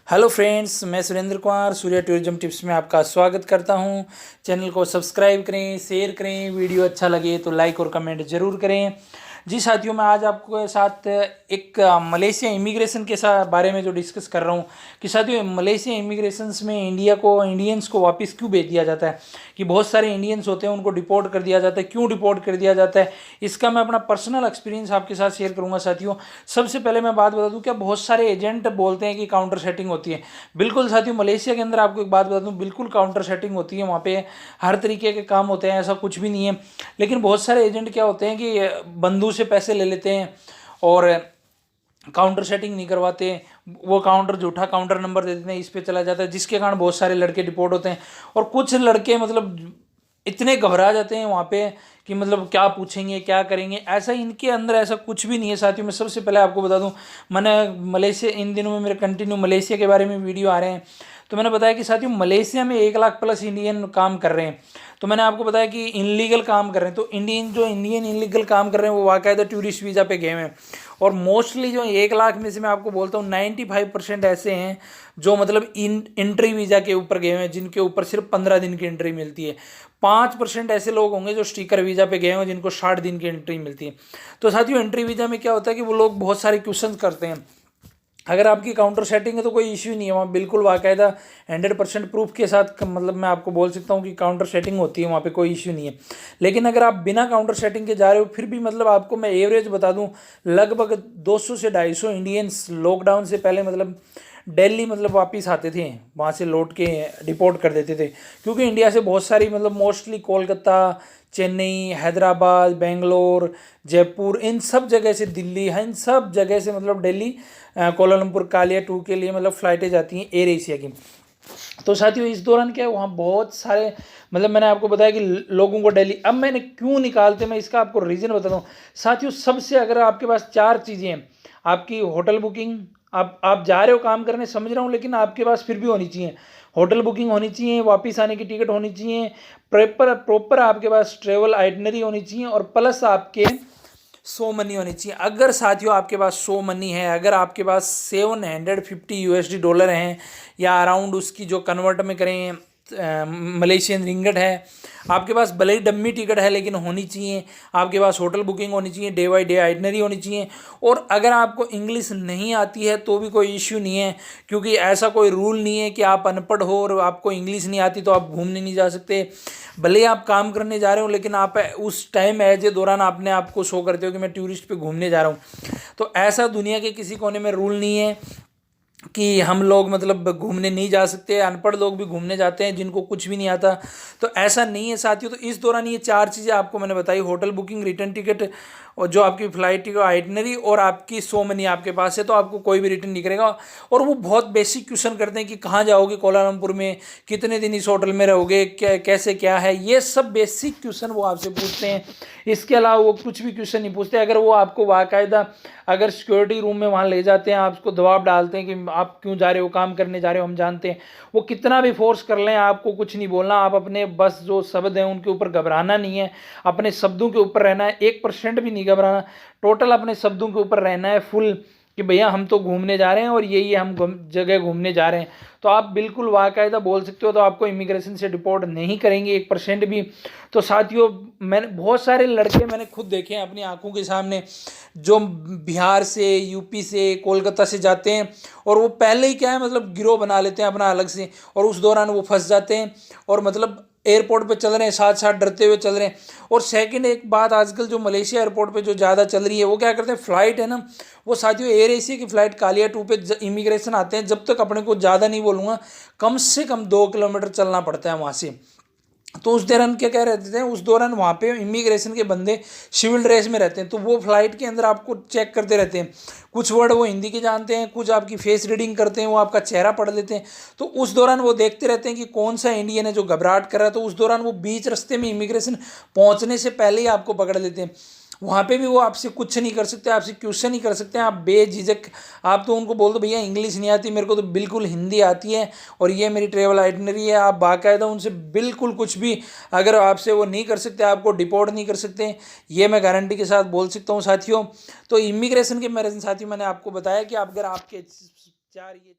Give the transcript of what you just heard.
Hello friends, मैं Surendra Kumar Surya tourism tips में आपका स्वागत करता हूं। चैनल को सब्सक्राइब करें, शेयर करें, वीडियो अच्छा लगे तो लाइक और कमेंट ज़रूर करें। जी साथियों, मैं आज आपके साथ एक मलेशिया इमिग्रेशन के बारे में जो डिस्कस कर रहा हूं कि साथियों मलेशिया इमिग्रेशंस में इंडियंस को वापस क्यों भेज दिया जाता है, कि बहुत सारे इंडियंस होते हैं उनको डिपोर्ट कर दिया जाता है। क्यों डिपोर्ट कर दिया जाता है, इसका मैं अपना पर्सनल एक्सपीरियंस आपके साथ शेयर करूंगा। साथियों, सबसे पहले मैं बात बता दूं, क्या बहुत सारे एजेंट बोलते हैं कि काउंटर सेटिंग होती है। बिल्कुल साथियों, मलेशिया के अंदर आपको एक बात बता दूं, बिल्कुल काउंटर सेटिंग होती है। वहाँ पे हर तरीके के काम होते हैं, ऐसा कुछ भी नहीं है। लेकिन बहुत सारे एजेंट क्या होते हैं कि बंधु से पैसे ले लेते हैं और काउंटर सेटिंग नहीं करवाते। वो झूठा काउंटर नंबर दे देते हैं, इस पे चला जाता है, जिसके कारण बहुत सारे लड़के डिपोर्ट होते हैं। और कुछ लड़के मतलब इतने घबरा जाते हैं वहाँ पे कि मतलब क्या पूछेंगे, क्या करेंगे। ऐसा इनके अंदर ऐसा कुछ भी नहीं है। साथियों, मैं सबसे पहले आपको बता दूं, मैंने मलेशिया, इन दिनों में मेरे कंटिन्यू मलेशिया के बारे में वीडियो आ रहे हैं, तो मैंने बताया कि साथियों मलेशिया में 1 लाख+ इंडियन काम कर रहे हैं। तो मैंने आपको बताया कि इनलीगल काम कर रहे हैं। तो इंडियन इनलीगल काम कर रहे हैं वो बाकायदा टूरिस्ट वीज़ा पे गए हैं। और मोस्टली जो 1 लाख में से मैं आपको बोलता हूँ 95% ऐसे हैं जो मतलब एंट्री वीज़ा के ऊपर गए हैं, जिनके ऊपर सिर्फ 15 दिन की एंट्री मिलती है। 5% ऐसे लोग होंगे जो स्टिकर वीज़ा पे गए हैं, जिनको 60 दिन की एंट्री मिलती है। तो साथियों, एंट्री वीज़ा में क्या होता है कि वो लोग बहुत सारे क्वेश्चन करते हैं। अगर आपकी काउंटर सेटिंग है तो कोई इश्यू नहीं है, वहाँ बिल्कुल बाकायदा 100% प्रूफ के साथ मतलब मैं आपको बोल सकता हूँ कि काउंटर सेटिंग होती है, वहाँ पे कोई इश्यू नहीं है। लेकिन अगर आप बिना काउंटर सेटिंग के जा रहे हो, फिर भी मतलब आपको मैं एवरेज बता दूँ, लगभग 200 से 250 इंडियंस लॉकडाउन से पहले मतलब दिल्ली मतलब वापस आते थे, वहाँ से लौट के डिपोर्ट कर देते थे। क्योंकि इंडिया से बहुत सारी मतलब मोस्टली कोलकाता, चेन्नई, हैदराबाद, बेंगलोर, जयपुर, इन सब जगह से, दिल्ली है, इन सब जगह से मतलब दिल्ली, कोलालमपुर, कालिया 2 के लिए मतलब फ़्लाइटें जाती हैं एयर एशिया की। तो साथियों, इस दौरान क्या है, वहाँ बहुत सारे मतलब मैंने आपको बताया कि लोगों को दिल्ली, अब मैंने क्यों निकालते, मैं इसका आपको रीज़न बताता हूँ। साथियों, सबसे अगर आपके पास 4 चीज़ें हैं, आपकी होटल बुकिंग, आप जा रहे हो काम करने, समझ रहा हूँ, लेकिन आपके पास फिर भी होनी चाहिए। होटल बुकिंग होनी चाहिए, वापस आने की टिकट होनी चाहिए, प्रॉपर आपके पास ट्रेवल आइटनरी होनी चाहिए, और प्लस आपके सो मनी होनी चाहिए। अगर साथियों आपके पास सो मनी है, अगर आपके पास 750 USD हैं, या अराउंड उसकी जो कन्वर्ट में करें मलेशियन रिंगट है, आपके पास भले ही डम्मी टिकट है लेकिन होनी चाहिए। आपके पास होटल बुकिंग होनी चाहिए, डे बाई डे आइटनरी होनी चाहिए। और अगर आपको इंग्लिश नहीं आती है तो भी कोई इश्यू नहीं है, क्योंकि ऐसा कोई रूल नहीं है कि आप अनपढ़ हो और आपको इंग्लिश नहीं आती तो आप घूमने नहीं जा सकते। भले ही आप काम करने जा रहे हो, लेकिन आप उस टाइम एज ए दौरान आपने आपको शो करते हो कि मैं टूरिस्ट पे घूमने जा रहा हूँ। तो ऐसा दुनिया के किसी कोने में रूल नहीं है कि हम लोग मतलब घूमने नहीं जा सकते। अनपढ़ लोग भी घूमने जाते हैं, जिनको कुछ भी नहीं आता। तो ऐसा नहीं है साथियों। तो इस दौरान ये 4 चीज़ें आपको मैंने बताई, होटल बुकिंग, रिटर्न टिकट, और जो आपकी फ़्लाइट टिकट आइटनरी, और आपकी सो मनी आपके पास है, तो आपको कोई भी रिटर्न नहीं करेगा। और वो बहुत बेसिक क्वेश्चन करते हैं कि कहाँ जाओगे कोलालमपुर में, कितने दिन इस होटल में रहोगे, क्या कैसे क्या है, ये सब बेसिक क्वेश्चन वो आपसे पूछते हैं। इसके अलावा वो कुछ भी क्वेश्चन नहीं पूछते। अगर वो आपको बाकायदा अगर सिक्योरिटी रूम में वहाँ ले जाते हैं, आपको दबाव डालते हैं कि आप क्यों जा रहे हो, काम करने जा रहे हो, हम जानते हैं, वो कितना भी फोर्स कर लें, आपको कुछ नहीं बोलना। आप अपने बस जो शब्द हैं उनके ऊपर घबराना नहीं है, अपने शब्दों के ऊपर रहना है, 1% भी नहीं घबराना, टोटल अपने शब्दों के ऊपर रहना है फुल, कि भैया हम तो घूमने जा रहे हैं और यही हम जगह घूमने जा रहे हैं। तो आप बिल्कुल बाकायदा बोल सकते हो, तो आपको इमिग्रेशन से डिपोर्ट नहीं करेंगे 1% भी। तो साथियों, मैंने बहुत सारे लड़के मैंने खुद देखे हैं अपनी आंखों के सामने, जो बिहार से, यूपी से, कोलकाता से जाते हैं, और वो पहले ही क्या है मतलब गिरोह बना लेते हैं अपना अलग से, और उस दौरान वो फंस जाते हैं, और मतलब एयरपोर्ट पे चल रहे हैं, साथ साथ डरते हुए चल रहे हैं। और सेकंड एक बात, आजकल जो मलेशिया एयरपोर्ट पे जो ज़्यादा चल रही है, वो क्या करते हैं, फ़्लाइट है ना, वो साथियों एयर एशिया की फ़्लाइट कालिया 2 पे इमिग्रेशन आते हैं, जब तक अपने को ज़्यादा नहीं बोलूँगा, कम से कम 2 किलोमीटर चलना पड़ता है वहाँ से। तो उस दौरान क्या कह रहते थे, उस दौरान वहाँ पे इमिग्रेशन के बंदे सिविल ड्रेस में रहते हैं, तो वो फ्लाइट के अंदर आपको चेक करते रहते हैं। कुछ वर्ड वो हिंदी के जानते हैं, कुछ आपकी फेस रीडिंग करते हैं, वो आपका चेहरा पढ़ लेते हैं। तो उस दौरान वो देखते रहते हैं कि कौन सा इंडियन है जो घबराहट कर रहा है। तो उस दौरान वो बीच रास्ते में इमिग्रेशन पहुँचने से पहले ही आपको पकड़ लेते हैं। वहाँ पे भी वो आपसे कुछ नहीं कर सकते, आपसे क्वेश्चन नहीं कर सकते। आप बेझिझक, आप तो उनको बोल दो भैया इंग्लिश नहीं आती, मेरे को तो बिल्कुल हिंदी आती है और ये मेरी ट्रेवल आइटनरी है। आप बाकायदा उनसे बिल्कुल कुछ भी, अगर आपसे वो नहीं कर सकते, आपको डिपोर्ट नहीं कर सकते, ये मैं गारंटी के साथ बोल सकता हूँ साथियों। तो इमिग्रेशन के मेरे साथियों, मैंने आपको बताया कि अगर आपके 4 ये